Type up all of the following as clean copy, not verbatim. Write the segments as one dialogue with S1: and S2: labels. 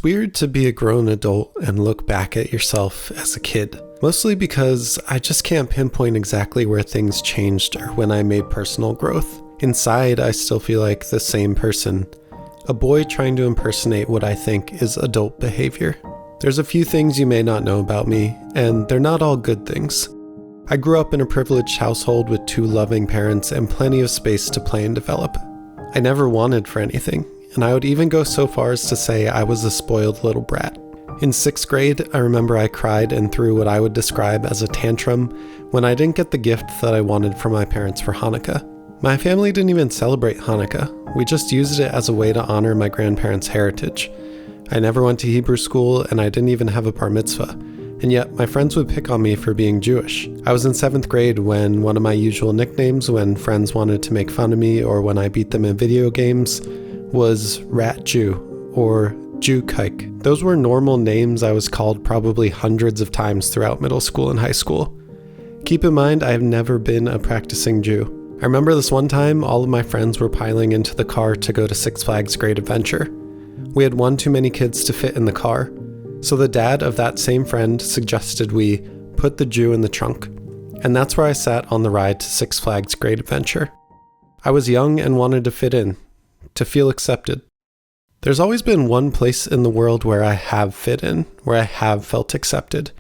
S1: weird to be a grown adult and look back at yourself as a kid, mostly because I just can't pinpoint exactly where things changed or when I made personal growth. Inside, I still feel like the same person, a boy trying to impersonate what I think is adult behavior. There's a few things you may not know about me, and they're not all good things. I grew up in a privileged household with 2 loving parents and plenty of space to play and develop. I never wanted for anything, and I would even go so far as to say I was a spoiled little brat. In 6th grade, I remember I cried and threw what I would describe as a tantrum when I didn't get the gift that I wanted from my parents for Hanukkah. My family didn't even celebrate Hanukkah. We just used it as a way to honor my grandparents' heritage. I never went to Hebrew school, and I didn't even have a bar mitzvah. And yet, my friends would pick on me for being Jewish. I was in 7th grade when one of my usual nicknames when friends wanted to make fun of me or when I beat them in video games was Rat Jew or Jew Kike. Those were normal names I was called probably hundreds of times throughout middle school and high school. Keep in mind, I have never been a practicing Jew. I remember this one time, all of my friends were piling into the car to go to Six Flags Great Adventure. We had one too many kids to fit in the car, so the dad of that same friend suggested we put the Jew in the trunk, and that's where I sat on the ride to Six Flags Great Adventure. I was young and wanted to fit in, to feel accepted. There's always been one place in the world where I have fit in, where I have felt accepted.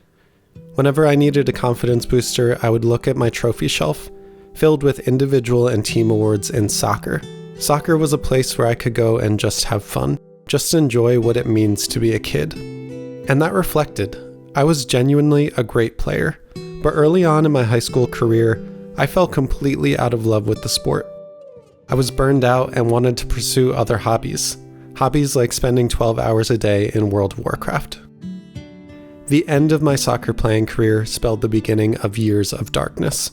S1: Whenever I needed a confidence booster, I would look at my trophy shelf, filled with individual and team awards in soccer. Soccer was a place where I could go and just have fun, just enjoy what it means to be a kid. And that reflected. I was genuinely a great player, but early on in my high school career, I fell completely out of love with the sport. I was burned out and wanted to pursue other hobbies like spending 12 hours a day in World of Warcraft. The end of my soccer playing career spelled the beginning of years of darkness.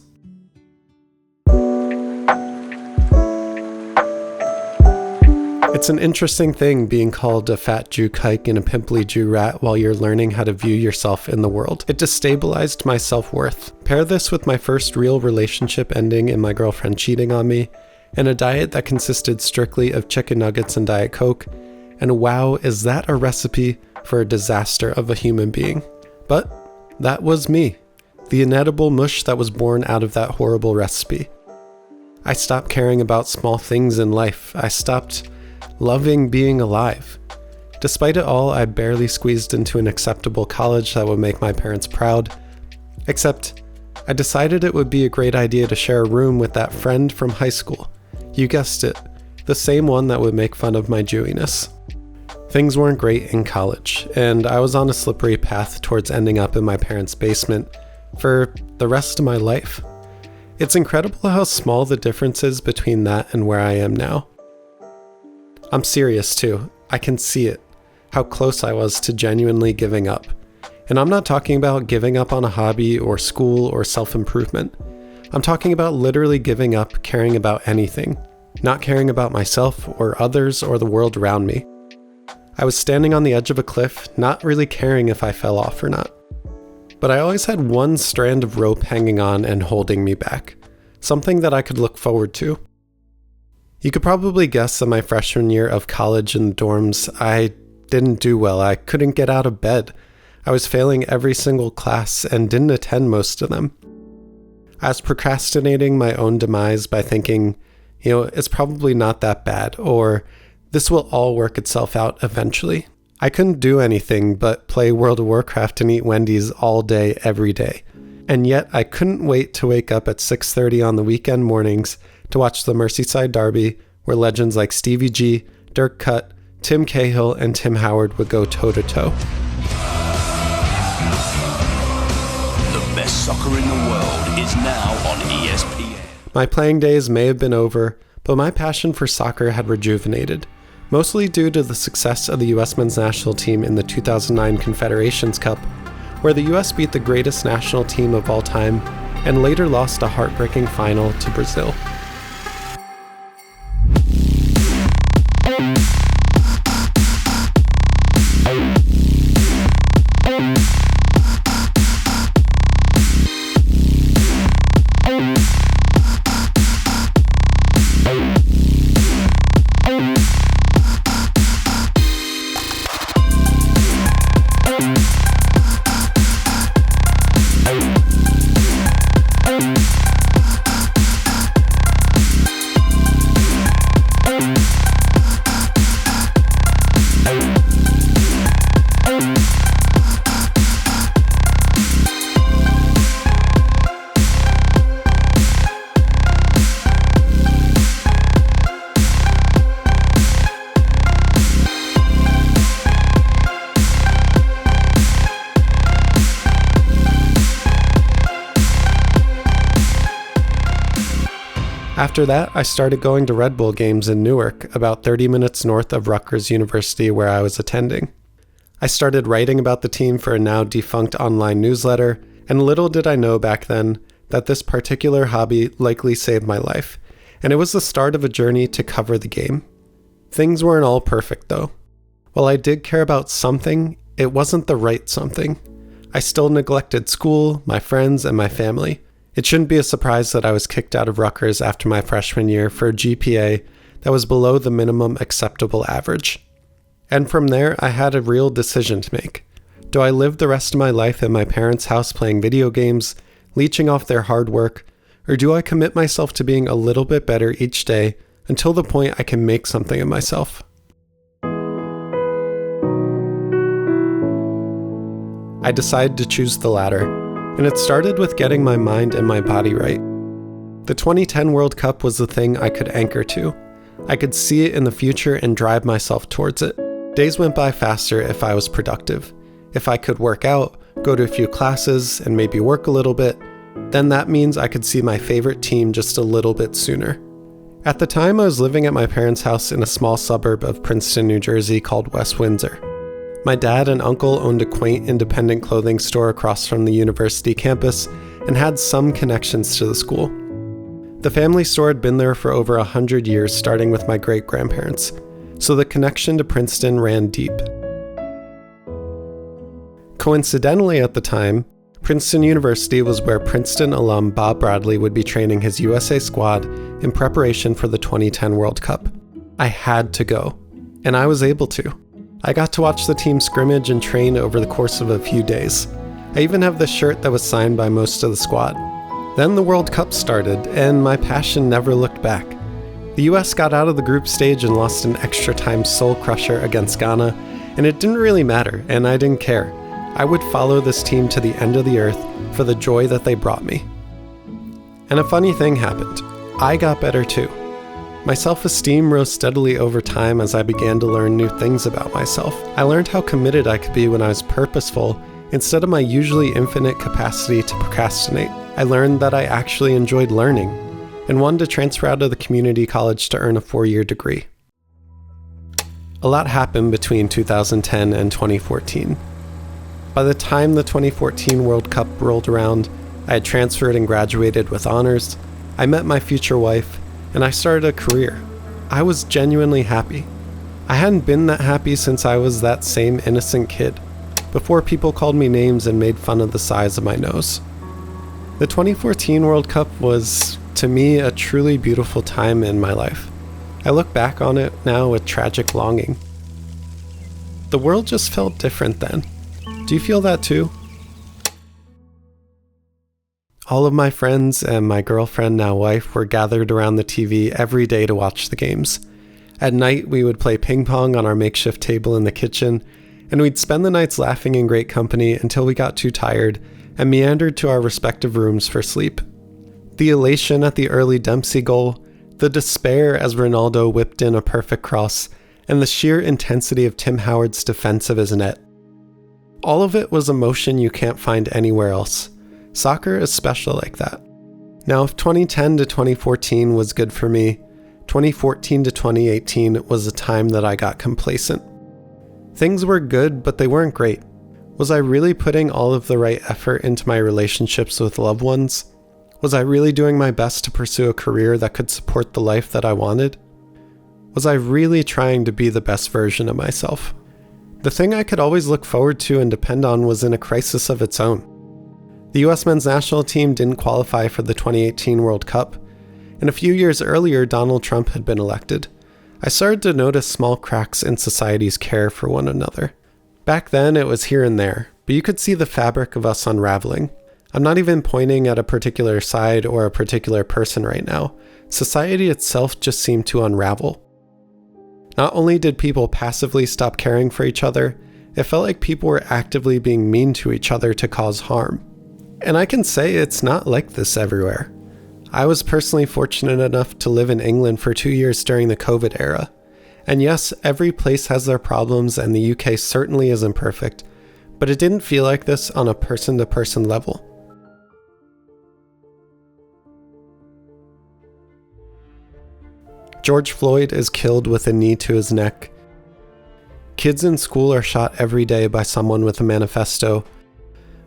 S1: It's an interesting thing being called a fat Jew kike and a pimply Jew rat while you're learning how to view yourself in the world. It destabilized my self-worth. Pair this with my first real relationship ending and my girlfriend cheating on me, and a diet that consisted strictly of chicken nuggets and Diet Coke, and wow, is that a recipe for a disaster of a human being. But that was me, the inedible mush that was born out of that horrible recipe. I stopped caring about small things in life. I stopped loving being alive. Despite it all, I barely squeezed into an acceptable college that would make my parents proud. Except, I decided it would be a great idea to share a room with that friend from high school. You guessed it, the same one that would make fun of my Jewiness. Things weren't great in college, and I was on a slippery path towards ending up in my parents' basement for the rest of my life. It's incredible how small the difference is between that and where I am now. I'm serious too. I can see it, how close I was to genuinely giving up. And I'm not talking about giving up on a hobby or school or self-improvement. I'm talking about literally giving up caring about anything, not caring about myself or others or the world around me. I was standing on the edge of a cliff, not really caring if I fell off or not. But I always had one strand of rope hanging on and holding me back, something that I could look forward to. You could probably guess that my freshman year of college in the dorms, I didn't do well. I couldn't get out of bed. I was failing every single class and didn't attend most of them. I was procrastinating my own demise by thinking, it's probably not that bad, or this will all work itself out eventually. I couldn't do anything but play World of Warcraft and eat Wendy's all day, every day. And yet I couldn't wait to wake up at 6:30 on the weekend mornings to watch the Merseyside Derby, where legends like Stevie G, Dirk Cutt, Tim Cahill, and Tim Howard would go toe-to-toe.
S2: The best soccer in the world is now on ESPN.
S1: My playing days may have been over, but my passion for soccer had rejuvenated, mostly due to the success of the U.S. men's national team in the 2009 Confederations Cup, where the U.S. beat the greatest national team of all time and later lost a heartbreaking final to Brazil. After that, I started going to Red Bull games in Newark, about 30 minutes north of Rutgers University where I was attending. I started writing about the team for a now defunct online newsletter, and little did I know back then that this particular hobby likely saved my life, and it was the start of a journey to cover the game. Things weren't all perfect though. While I did care about something, it wasn't the right something. I still neglected school, my friends, and my family. It shouldn't be a surprise that I was kicked out of Rutgers after my freshman year for a GPA that was below the minimum acceptable average. And from there, I had a real decision to make. Do I live the rest of my life in my parents' house playing video games, leeching off their hard work, or do I commit myself to being a little bit better each day until the point I can make something of myself? I decided to choose the latter, and it started with getting my mind and my body right. The 2010 World Cup was the thing I could anchor to. I could see it in the future and drive myself towards it. Days went by faster if I was productive. If I could work out, go to a few classes, and maybe work a little bit, then that means I could see my favorite team just a little bit sooner. At the time, I was living at my parents' house in a small suburb of Princeton, New Jersey called West Windsor. My dad and uncle owned a quaint independent clothing store across from the university campus and had some connections to the school. The family store had been there for over 100 years, starting with my great-grandparents, so the connection to Princeton ran deep. Coincidentally at the time, Princeton University was where Princeton alum Bob Bradley would be training his USA squad in preparation for the 2010 World Cup. I had to go, and I was able to. I got to watch the team scrimmage and train over the course of a few days. I even have the shirt that was signed by most of the squad. Then the World Cup started, and my passion never looked back. The US got out of the group stage and lost an extra time soul crusher against Ghana, and it didn't really matter, and I didn't care. I would follow this team to the end of the earth for the joy that they brought me. And a funny thing happened. I got better too. My self-esteem rose steadily over time as I began to learn new things about myself. I learned how committed I could be when I was purposeful instead of my usually infinite capacity to procrastinate. I learned that I actually enjoyed learning and wanted to transfer out of the community college to earn a 4-year degree. A lot happened between 2010 and 2014. By the time the 2014 World Cup rolled around, I had transferred and graduated with honors, I met my future wife, and I started a career. I was genuinely happy. I hadn't been that happy since I was that same innocent kid, before people called me names and made fun of the size of my nose. The 2014 World Cup was, to me, a truly beautiful time in my life. I look back on it now with tragic longing. The world just felt different then. Do you feel that too? All of my friends and my girlfriend, now wife, were gathered around the TV every day to watch the games. At night, we would play ping pong on our makeshift table in the kitchen, and we'd spend the nights laughing in great company until we got too tired and meandered to our respective rooms for sleep. The elation at the early Dempsey goal, the despair as Ronaldo whipped in a perfect cross, and the sheer intensity of Tim Howard's defense of his net. All of it was emotion you can't find anywhere else. Soccer is special like that. Now, if 2010 to 2014 was good for me, 2014 to 2018 was a time that I got complacent. Things were good, but they weren't great. Was I really putting all of the right effort into my relationships with loved ones? Was I really doing my best to pursue a career that could support the life that I wanted? Was I really trying to be the best version of myself? The thing I could always look forward to and depend on was in a crisis of its own. The US men's national team didn't qualify for the 2018 World Cup, and a few years earlier Donald Trump had been elected. I started to notice small cracks in society's care for one another. Back then it was here and there, but you could see the fabric of us unraveling. I'm not even pointing at a particular side or a particular person right now. Society itself just seemed to unravel. Not only did people passively stop caring for each other, it felt like people were actively being mean to each other to cause harm. And I can say it's not like this everywhere. I was personally fortunate enough to live in England for 2 years during the COVID era. And yes, every place has their problems and the UK certainly isn't perfect, but it didn't feel like this on a person-to-person level. George Floyd is killed with a knee to his neck. Kids in school are shot every day by someone with a manifesto.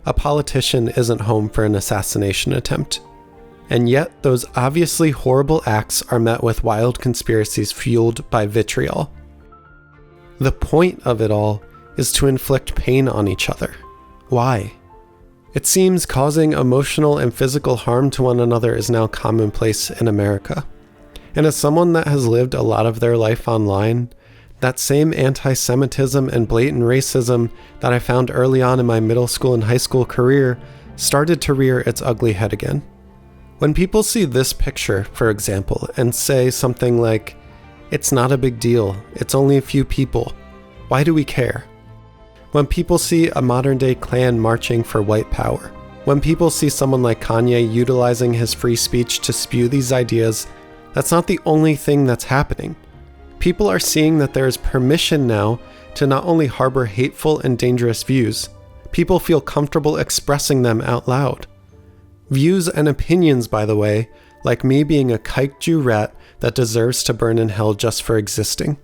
S1: A politician isn't home for an assassination attempt. And yet, those obviously horrible acts are met with wild conspiracies fueled by vitriol. The point of it all is to inflict pain on each other. Why? It seems causing emotional and physical harm to one another is now commonplace in America. And as someone that has lived a lot of their life online, that same anti-Semitism and blatant racism that I found early on in my middle school and high school career started to rear its ugly head again. When people see this picture, for example, and say something like, "It's not a big deal, it's only a few people, why do we care?" When people see a modern-day Klan marching for white power, when people see someone like Kanye utilizing his free speech to spew these ideas, that's not the only thing that's happening. People are seeing that there is permission now to not only harbor hateful and dangerous views, people feel comfortable expressing them out loud. Views and opinions, by the way, like me being a kaiju rat that deserves to burn in hell just for existing.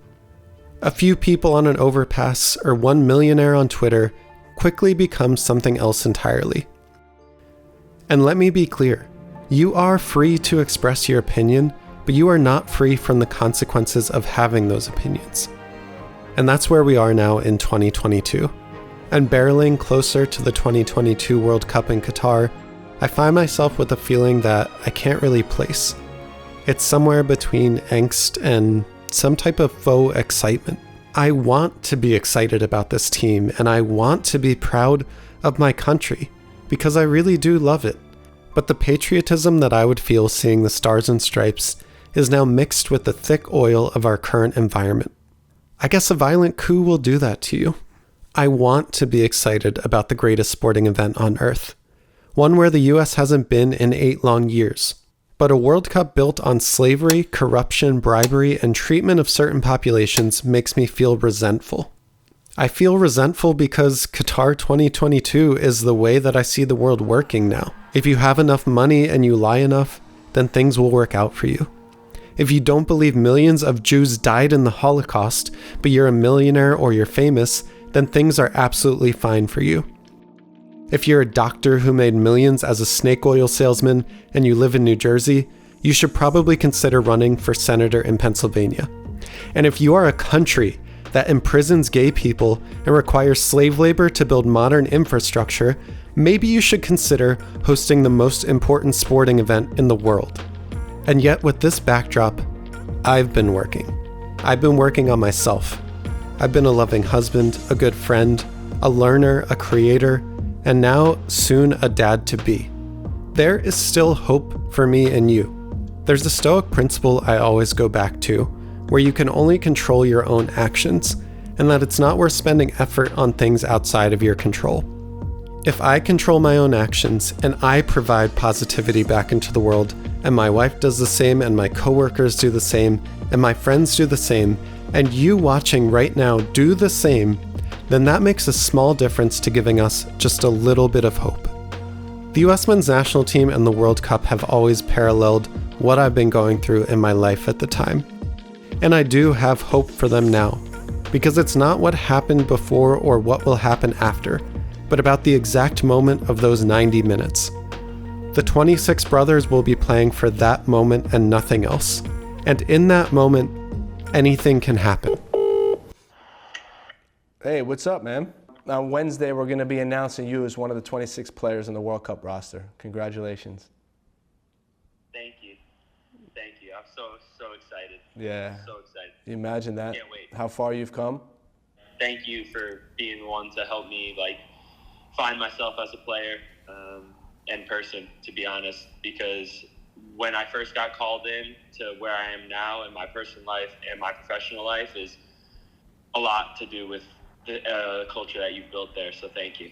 S1: A few people on an overpass or one millionaire on Twitter quickly becomes something else entirely. And let me be clear, you are free to express your opinion, but you are not free from the consequences of having those opinions. And that's where we are now in 2022. And barreling closer to the 2022 World Cup in Qatar, I find myself with a feeling that I can't really place. It's somewhere between angst and some type of faux excitement. I want to be excited about this team, and I want to be proud of my country, because I really do love it. But the patriotism that I would feel seeing the Stars and Stripes is now mixed with the thick oil of our current environment. I guess a violent coup will do that to you. I want to be excited about the greatest sporting event on earth, one where the US hasn't been in 8 long years. But a World Cup built on slavery, corruption, bribery, and treatment of certain populations makes me feel resentful. I feel resentful because Qatar 2022 is the way that I see the world working now. If you have enough money and you lie enough, then things will work out for you. If you don't believe millions of Jews died in the Holocaust, but you're a millionaire or you're famous, then things are absolutely fine for you. If you're a doctor who made millions as a snake oil salesman and you live in New Jersey, you should probably consider running for senator in Pennsylvania. And if you are a country that imprisons gay people and requires slave labor to build modern infrastructure, maybe you should consider hosting the most important sporting event in the world. And yet with this backdrop, I've been working. I've been working on myself. I've been a loving husband, a good friend, a learner, a creator, and now soon a dad-to-be. There is still hope for me and you. There's a Stoic principle I always go back to, where you can only control your own actions, and that it's not worth spending effort on things outside of your control. If I control my own actions, and I provide positivity back into the world, and my wife does the same, and my coworkers do the same, and my friends do the same, and you watching right now do the same, then that makes a small difference to giving us just a little bit of hope. The US men's national team and the World Cup have always paralleled what I've been going through in my life at the time. And I do have hope for them now, because it's not what happened before or what will happen after, but about the exact moment of those 90 minutes. The 26 brothers will be playing for that moment and nothing else. And in that moment, anything can happen.
S3: Hey, what's up, man? On Wednesday, we're going to be announcing you as one of the 26 players in the World Cup roster. Congratulations.
S4: Thank you. Thank you. I'm so excited.
S3: Yeah.
S4: So excited.
S3: You imagine that?
S4: Can't wait.
S3: How far you've come?
S4: Thank you for being one to help me find myself as a player and person, to be honest, because when I first got called in to where I am now in my personal life and my professional life is a lot to do with the culture that you've built there, so thank you.